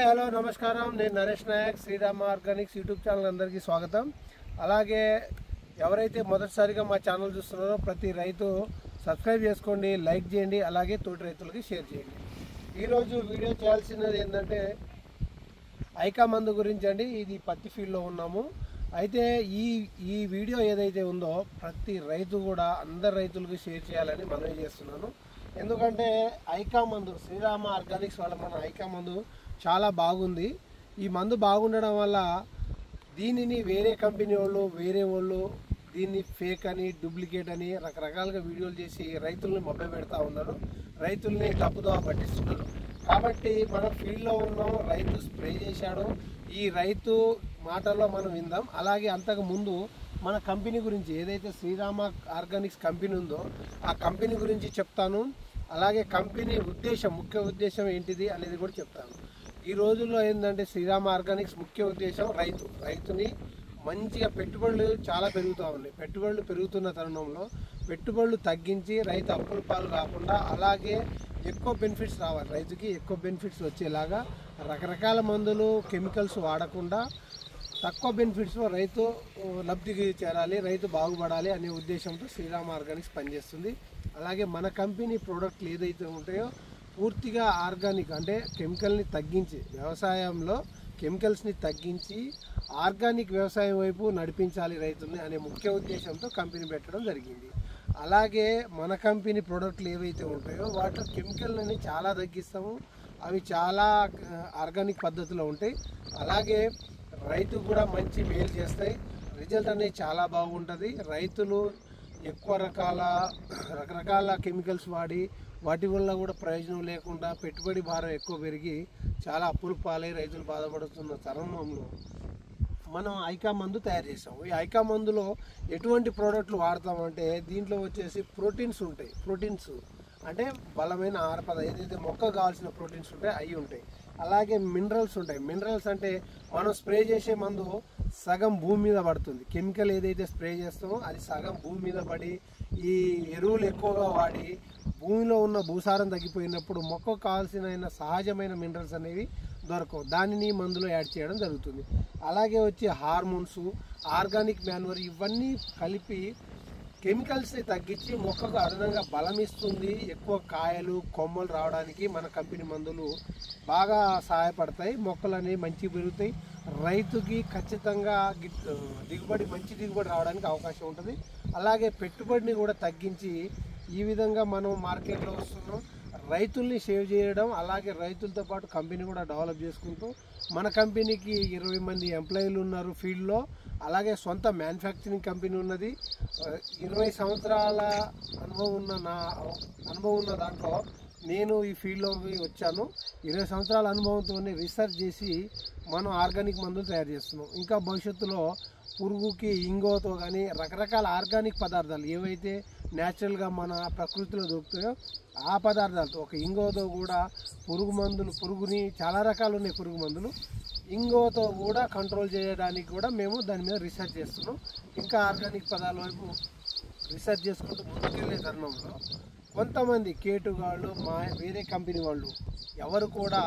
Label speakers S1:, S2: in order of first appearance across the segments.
S1: Hello నమస్కారం, నేను Naresh Nayak. Srirama organics YouTube channel అందరికీ స్వాగతం. అలాగే ఎవరైతే మొదటిసారిగా మా ఛానల్ చూస్తున్నారో ప్రతి రైతు సబ్స్క్రైబ్ చేసుకోండి, లైక్ చేయండి, అలాగే తోటి రైతులకి షేర్ చేయండి. ఈరోజు వీడియో చేయాల్సినది ఏంటంటే ఐకా మందు గురించి అండి. ఇది పత్తి ఫీల్డ్లో ఉన్నాము. అయితే ఈ వీడియో ఏదైతే ఉందో ప్రతి రైతు కూడా అందరు రైతులకు షేర్ చేయాలని మనవి చేస్తున్నాను. ఎందుకంటే ఐకా మందు, శ్రీరామ ఆర్గానిక్స్ వాళ్ళ మన ఐకా మందు చాలా బాగుంది. ఈ మందు బాగుండడం వల్ల దీనిని వేరే కంపెనీ వాళ్ళు దీన్ని ఫేక్ అని, డూప్లికేట్ అని రకరకాలుగా వీడియోలు చేసి రైతుల్ని మభ్య పెడతా ఉన్నారు, రైతుల్ని తప్పుదోవ పట్టిస్తున్నారు. కాబట్టి మనం ఫీల్డ్లో ఉన్నాం, రైతు స్ప్రే చేశాడు, ఈ రైతు మాటల్లో మనం విందాం. అలాగే అంతకు ముందు మన కంపెనీ గురించి, ఏదైతే శ్రీరామ ఆర్గానిక్స్ కంపెనీ ఉందో ఆ కంపెనీ గురించి చెప్తాను. అలాగే కంపెనీ ముఖ్య ఉద్దేశం ఏంటిది అనేది కూడా చెప్తాను. ఈ రోజుల్లో ఏంటంటే శ్రీరామ ఆర్గానిక్స్ ముఖ్య ఉద్దేశం రైతుని మంచిగా పెట్టుబడులు చాలా పెరుగుతూ ఉన్నాయి. పెట్టుబడులు పెరుగుతున్న తరుణంలో పెట్టుబడులు తగ్గించి రైతు అప్పుల పాలు కాకుండా, అలాగే ఎక్కువ బెనిఫిట్స్ రావాలి, రైతుకి ఎక్కువ బెనిఫిట్స్ వచ్చేలాగా రకరకాల మందులు, కెమికల్స్ వాడకుండా తక్కువ బెనిఫిట్స్లో రైతు లబ్ధికి చేరాలి, రైతు బాగుపడాలి అనే ఉద్దేశంతో శ్రీరామ ఆర్గానిక్స్ పనిచేస్తుంది. అలాగే మన కంపెనీ ప్రోడక్ట్లు ఏదైతే ఉంటాయో పూర్తిగా ఆర్గానిక్, అంటే కెమికల్ని తగ్గించి, వ్యవసాయంలో కెమికల్స్ని తగ్గించి ఆర్గానిక్ వ్యవసాయం వైపు నడిపించాలి రైతుల్ని అనే ముఖ్య ఉద్దేశంతో కంపెనీ పెట్టడం జరిగింది. అలాగే మన కంపెనీ ప్రోడక్ట్లు ఏవైతే ఉంటాయో వాటిలో కెమికల్ని చాలా తగ్గిస్తాము. అవి చాలా ఆర్గానిక్ పద్ధతిలో ఉంటాయి. అలాగే రైతు కూడా మంచి మేలు చేస్తాయి. రిజల్ట్ అనేది చాలా బాగుంటుంది. రైతులు ఎక్కువ రకరకాల కెమికల్స్ వాడి వాటి వల్ల కూడా ప్రయోజనం లేకుండా పెట్టుబడి భారం ఎక్కువ పెరిగి చాలా అప్పులు పాలై రైతులు బాధపడుతున్న తరుణంలో మనం ఐకా మందు తయారు చేసాం. ఈ ఐకా మందులో ఎటువంటి ప్రోడక్ట్లు వాడతామంటే దీంట్లో వచ్చేసి ప్రోటీన్స్ ఉంటాయి. ప్రోటీన్స్ అంటే బలమైన ఆహార పదార్థాలు, ఏదైతే మొక్కకు కావాల్సిన ప్రోటీన్స్ ఉంటాయి అవి ఉంటాయి. అలాగే మినరల్స్ ఉంటాయి. మినరల్స్ అంటే మనం స్ప్రే చేసే మందు సగం భూమి మీద పడుతుంది. కెమికల్ ఏదైతే స్ప్రే చేస్తామో అది సగం భూమి మీద పడి ఈ ఎరువులు ఎక్కువగా వాడి భూమిలో ఉన్న భూసారం తగ్గిపోయినప్పుడు మొక్కకు కావాల్సిన సహజమైన మినరల్స్ అనేవి దొరకవు. దానిని మందులో యాడ్ చేయడం జరుగుతుంది. అలాగే వచ్చి హార్మోన్స్, ఆర్గానిక్ మాన్యూర్ ఇవన్నీ కలిపి కెమికల్స్ని తగ్గించి మొక్కకు అదనంగా బలం ఇస్తుంది. ఎక్కువ కాయలు, కొమ్మలు రావడానికి మన కంపెనీ మందులు బాగా సహాయపడతాయి. మొక్కలు అనేవి మంచి పెరుగుతాయి. రైతుకి ఖచ్చితంగా మంచి దిగుబడి రావడానికి అవకాశం ఉంటుంది. అలాగే పెట్టుబడిని కూడా తగ్గించి ఈ విధంగా మనం మార్కెట్లో వస్తున్నాం. రైతుల్ని సేవ్ చేయడం, అలాగే రైతులతో పాటు కంపెనీ కూడా డెవలప్ చేసుకుంటూ, మన కంపెనీకి 20 మంది ఎంప్లాయీలు ఉన్నారు ఫీల్డ్లో. అలాగే సొంత మ్యానుఫ్యాక్చరింగ్ కంపెనీ ఉన్నది. 20 సంవత్సరాల అనుభవం ఉన్న దాంట్లో నేను ఈ ఫీల్డ్లోకి వచ్చాను. 20 సంవత్సరాల అనుభవంతో రీసెర్చ్ చేసి మనం ఆర్గానిక్ మందులు తయారు చేస్తున్నాం. ఇంకా భవిష్యత్తులో పురుగుకి ఇంగోతో కానీ రకరకాల ఆర్గానిక్ పదార్థాలు ఏవైతే న్యాచురల్గా మన ప్రకృతిలో దొరుకుతాయో ఆ పదార్థాలతో, ఒక ఇంగోతో కూడా పురుగుని చాలా రకాలు ఉన్నాయి పురుగు మందులు, ఇంగోతో కూడా కంట్రోల్ చేయడానికి కూడా మేము దాని మీద రీసెర్చ్ చేస్తున్నాం. ఇంకా ఆర్గానిక్ పదార్థాల వైపు రీసెర్చ్ చేసుకుంటూ ముందుకెళ్ళే తరుణంలో కొంతమంది కేటుగాళ్ళు, వేరే కంపెనీ వాళ్ళు ఎవరు కూడా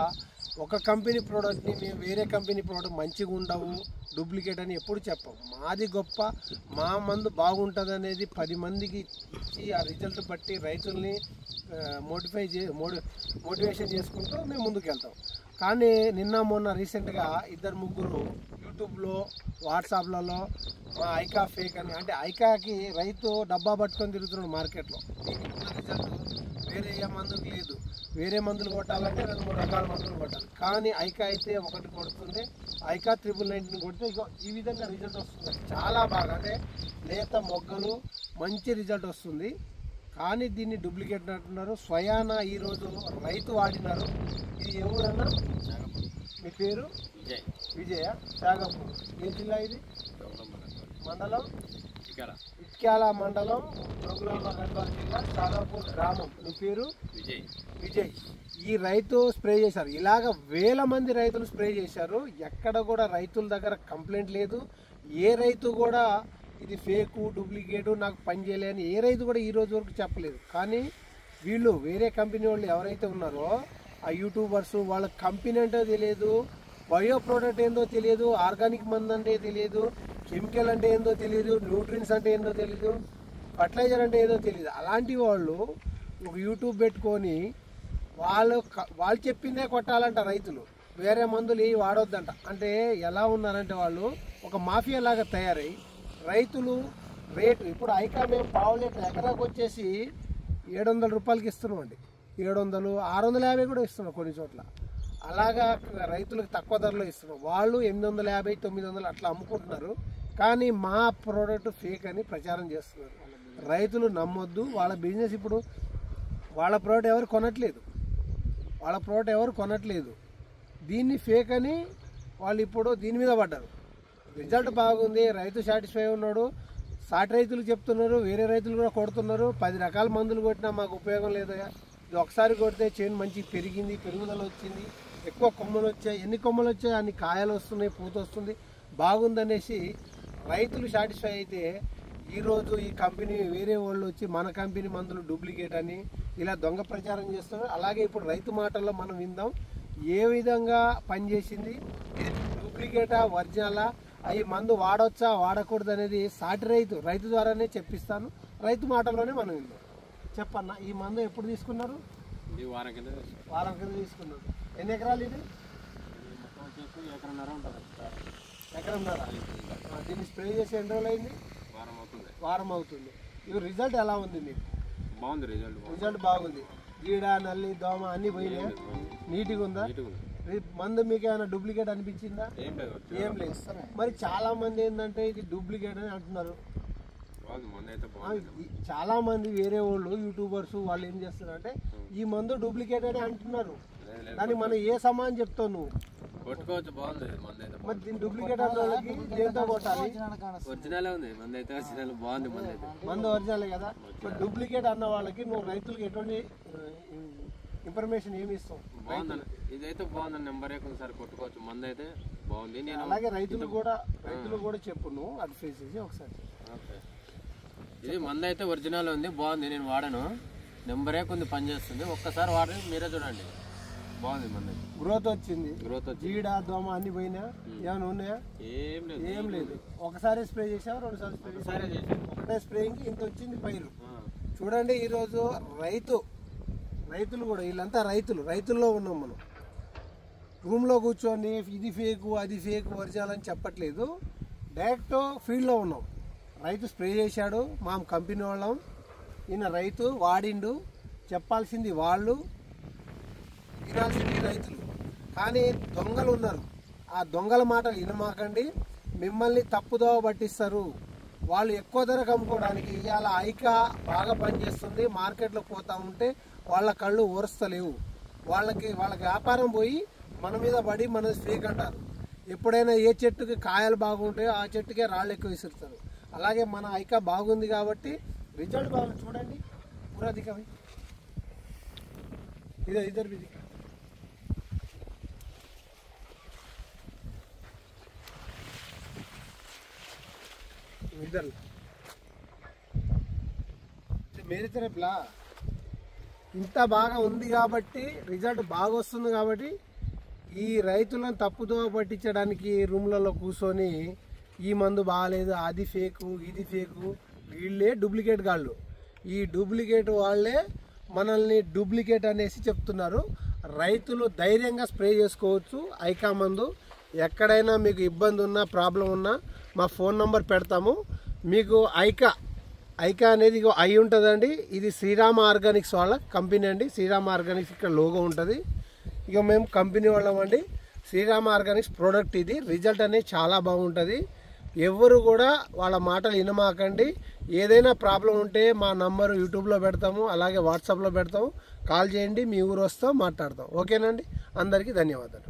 S1: ఒక కంపెనీ ప్రోడక్ట్ని మేము వేరే కంపెనీ ప్రోడక్ట్ మంచిగా ఉండవు, డూప్లికేట్ అని ఎప్పుడు చెప్పం. మాది గొప్ప, మా మందు బాగుంటుంది అనేది 10 మందికి ఇచ్చి ఆ రిజల్ట్ బట్టి రైతుల్ని మోటివేషన్ చేసుకుంటూ మేము ముందుకు వెళ్తాం. కానీ నిన్న మొన్న రీసెంట్గా 2-3 యూట్యూబ్లో, వాట్సాప్లలో మా ఐకా ఫేక్ అని, అంటే ఐకాకి రైతు డబ్బా పట్టుకొని తిరుగుతున్నాడు మార్కెట్లో. దీనికి ఉన్న రిజల్ట్ వేరే ఏ మందుకు లేదు. వేరే మందులు కొట్టాలంటే 2-3 రకాల మందులు కొట్టాలి. కానీ ఐకా అయితే ఒకటి కొడుతుంది. ఐకా 999 కొడితే ఈ విధంగా రిజల్ట్ వస్తుంది. చాలా బాగా, అంటే లేత మొగ్గలు, మంచి రిజల్ట్ వస్తుంది. కానీ దీన్ని డూప్లికేట్ అంటున్నారు. స్వయాన ఈరోజు రైతు వాడినారు. ఇది ఎవరన్నా? మీ పేరు? విజయ. చాగపూర్. ఏ జిల్లా ఇది? మండలం ఇట్క్యాల మండలం, గద్వాల జిల్లా, చాగపూర్ గ్రామం. మీ పేరు? విజయ్. ఈ రైతు స్ప్రే చేశారు. ఇలాగ 1000 మంది రైతులు స్ప్రే చేశారు. ఎక్కడ కూడా రైతుల దగ్గర కంప్లైంట్ లేదు. ఏ రైతు కూడా ఇది ఫేకు, డూప్లికేటు, నాకు పని చేయలే అని ఏ రైతు కూడా ఈ రోజు వరకు చెప్పలేదు. కానీ వీళ్ళు వేరే కంపెనీ వాళ్ళు ఎవరైతే ఉన్నారో ఆ యూట్యూబర్స్ వాళ్ళ కంపెనీ అంటే తెలియదు, బయో ప్రోడక్ట్ ఏందో తెలియదు, ఆర్గానిక్ మందు అంటే తెలియదు, కెమికల్ అంటే ఏందో తెలియదు, న్యూట్రిన్స్ అంటే ఏందో తెలియదు, ఫర్టిలైజర్ అంటే ఏదో తెలియదు. అలాంటి వాళ్ళు ఒక యూట్యూబ్ పెట్టుకొని వాళ్ళు చెప్పిందే కొట్టాలంట రైతులు, వేరే మందులు ఏ వాడొద్దంట. అంటే ఎలా ఉన్నారంటే వాళ్ళు ఒక మాఫియా లాగా తయారై రైతులు రేటు ఇప్పుడు ఐకా మేము పావు లీటర్ ఎకరాకు వచ్చేసి 700 రూపాయలకి ఇస్తున్నామండి. 700, 650 కూడా ఇస్తున్నాం కొన్ని చోట్ల. అలాగా రైతులకు తక్కువ ధరలో ఇస్తున్నాం. వాళ్ళు 850, 900 అట్లా అమ్ముకుంటున్నారు. కానీ మా ప్రోడక్ట్ ఫేక్ అని ప్రచారం చేస్తున్నారు. రైతులు నమ్మొద్దు. వాళ్ళ బిజినెస్ ఇప్పుడు వాళ్ళ ప్రోడక్ట్ ఎవరు కొనట్లేదు. దీన్ని ఫేక్ అని వాళ్ళు ఇప్పుడు దీని మీద పడ్డారు. రిజల్ట్ బాగుంది, రైతు సాటిస్ఫై ఉన్నాడు. సాటి రైతులు చెప్తున్నారు, వేరే రైతులు కూడా కొడుతున్నారు. 10 రకాల మందులు కొట్టినా మాకు ఉపయోగం లేదయ్యా, ఇది ఒకసారి కొడితే చేను మంచి పెరిగింది, పెరుగుదల వచ్చింది, ఎక్కువ కొమ్మలు వచ్చాయి, ఎన్ని కొమ్మలు వచ్చాయి అన్ని కాయలు వస్తున్నాయి, పూత వస్తుంది, బాగుందనేసి రైతులు సాటిస్ఫై అయితే ఈరోజు ఈ కంపెనీ వేరే వాళ్ళు వచ్చి మన కంపెనీ మందులు డూప్లికేట్ అని ఇలా దొంగ ప్రచారం చేస్తున్నారు. అలాగే ఇప్పుడు రైతు మాటల్లో మనం విందాం ఏ విధంగా పనిచేసింది, డూప్లికేటా ఒరిజినలా, ఈ మందు వాడొచ్చా వాడకూడదు అనేది సాటి రైతు ద్వారానే చెప్పిస్తాను. రైతు మాటల్లోనే మనం విందాం. చెప్పన్నా, ఈ మందు ఎప్పుడు తీసుకున్నారు?
S2: వారం కింద
S1: తీసుకున్నారు. ఎన్ని ఎకరాలు ఇది? ఎకరంన్నర. దీన్ని స్ప్రే చేసి ఎన్ని రోజులు అయింది? వారం అవుతుంది. ఇవి రిజల్ట్ ఎలా ఉంది మీకు?
S2: బాగుంది.
S1: రిజల్ట్ బాగుంది. గీడ, నల్లి, దోమ అన్ని పోయినాయి, నీట్గా ఉందా? మందు మీకు ఏమైనా డూప్లికేట్ అనిపించిందా? ఏం లేదు. మరి చాలా మంది ఏంటంటే ఇది డూప్లికేట్ అని అంటున్నారు. చాలా మంది వేరే వాళ్ళు యూట్యూబర్స్ వాళ్ళు ఏం చేస్తున్నారంటే ఈ మందు డూప్లికేట్ అని అంటున్నారు. దానికి మనం ఏ సమానం చెప్తావు నువ్వు?
S2: కొట్టుకోవచ్చు, బాగుంది.
S1: మరి దీని డూప్లికేట్ అన్న వాళ్ళకి దేంతో కొట్టాలి?
S2: ఒరిజినల్ ఉంది మంది అయితే, ఒరిజినల్ బాగుంది.
S1: మందు ఒరిజినల్ కదా. మరి డూప్లికేట్ అన్న వాళ్ళకి నువ్వు రైతులకు ఎటువంటి ఇన్ఫర్మేషన్ ఏమి ఇస్తావు?
S2: బాగుందని ఇదైతే బాగుందని నెంబర్ సార్ కొట్టుకోవచ్చు, మంది అయితే బాగుంది. నేను
S1: అలాగే రైతులు కూడా చెప్పు, నువ్వు అడ్వైస్ చేసి ఒకసారి.
S2: ఇది మంది అయితే ఒరిజినల్ ఉంది, బాగుంది. నేను వాడాను, నెంబరే కొంచెం పనిచేస్తుంది. ఒక్కసారి వాడండి, మీరే చూడండి, బాగుంది. మంది
S1: గ్రోత్ వచ్చింది, జీడ, దోమ అన్ని పోయినా? ఏమైనా ఉన్నాయా? ఏం లేదు. ఒకసారి స్ప్రే చేసావు, 2 సార్లు స్ప్రే చేసావు? ఒకటే స్ప్రేయింగ్ ఇంత వచ్చింది పైరు. చూడండి, ఈరోజు రైతులు కూడా వీళ్ళంతా రైతుల్లో ఉన్నాం మనం. రూమ్లో కూర్చొని ఇది ఫేకు అది ఫేకు ఒరిజినల్ అని చెప్పట్లేదు, డైరెక్ట్ ఫీల్డ్లో ఉన్నాం. రైతు స్ప్రే చేశాడు, మా కంపెనీ వాళ్ళం, ఈయన రైతు వాడిండు, చెప్పాల్సింది వాళ్ళు, వినాల్సింది రైతులు. కానీ దొంగలు ఉన్నారు, ఆ దొంగల మాటలు వినమాకండి, మిమ్మల్ని తప్పుదోవ పట్టిస్తారు. వాళ్ళు ఎక్కువ ధరకు అమ్ముకోవడానికి ఇవాళ ఐకా బాగా పనిచేస్తుంది, మార్కెట్లో పోతా ఉంటే వాళ్ళ కళ్ళు ఓరుస్తలేవు. వాళ్ళ వ్యాపారం పోయి మన మీద పడి మన ఫేక్ అంటారు. ఎప్పుడైనా ఏ చెట్టుకి కాయలు బాగుంటాయో ఆ చెట్టుకే రాళ్ళు ఎక్కువ విసురుతారు. అలాగే మన ఐకా బాగుంది కాబట్టి రిజల్ట్ బాగుంది. చూడండి, పూరా దిక్కవి ఇద్దరు బిజీ. ఇద్దరు మేరీ తరపులా ఇంత బాగా ఉంది కాబట్టి, రిజల్ట్ బాగా వస్తుంది కాబట్టి ఈ రైతులను తప్పుదో పట్టించడానికి రూమ్లలో కూర్చొని ఈ మందు బాగాలేదు, అది ఫేకు, ఇది ఫేకు, వీళ్ళే డూప్లికేట్ గాళ్ళు. ఈ డూప్లికేట్ వాళ్ళే మనల్ని డూప్లికేట్ అనేసి చెప్తున్నారు. రైతులు ధైర్యంగా స్ప్రే చేసుకోవచ్చు ఐకా మందు. ఎక్కడైనా మీకు ఇబ్బంది ఉన్నా, ప్రాబ్లం ఉన్నా మా ఫోన్ నంబర్ పెడతాము. మీకు ఐకా అనేది అయి ఉంటుందండి. ఇది శ్రీరామ ఆర్గానిక్స్ వాళ్ళ కంపెనీ అండి. శ్రీరామ ఆర్గానిక్స్ ఇక్కడ లోగో ఉంటుంది. ఇక మేము కంపెనీ వాళ్ళం అండి. శ్రీరామ ఆర్గానిక్స్ ప్రోడక్ట్ ఇది. రిజల్ట్ అనేది చాలా బాగుంటుంది. ఎవరు కూడా వాళ్ళ మాటలు వినమాకండి. ఏదైనా ప్రాబ్లం ఉంటే మా నంబరు యూట్యూబ్లో పెడతాము, అలాగే వాట్సాప్లో పెడతాము. కాల్ చేయండి, మీ ఊరు వస్తాం, మాట్లాడతాం. ఓకేనండి. అందరికీ ధన్యవాదాలు.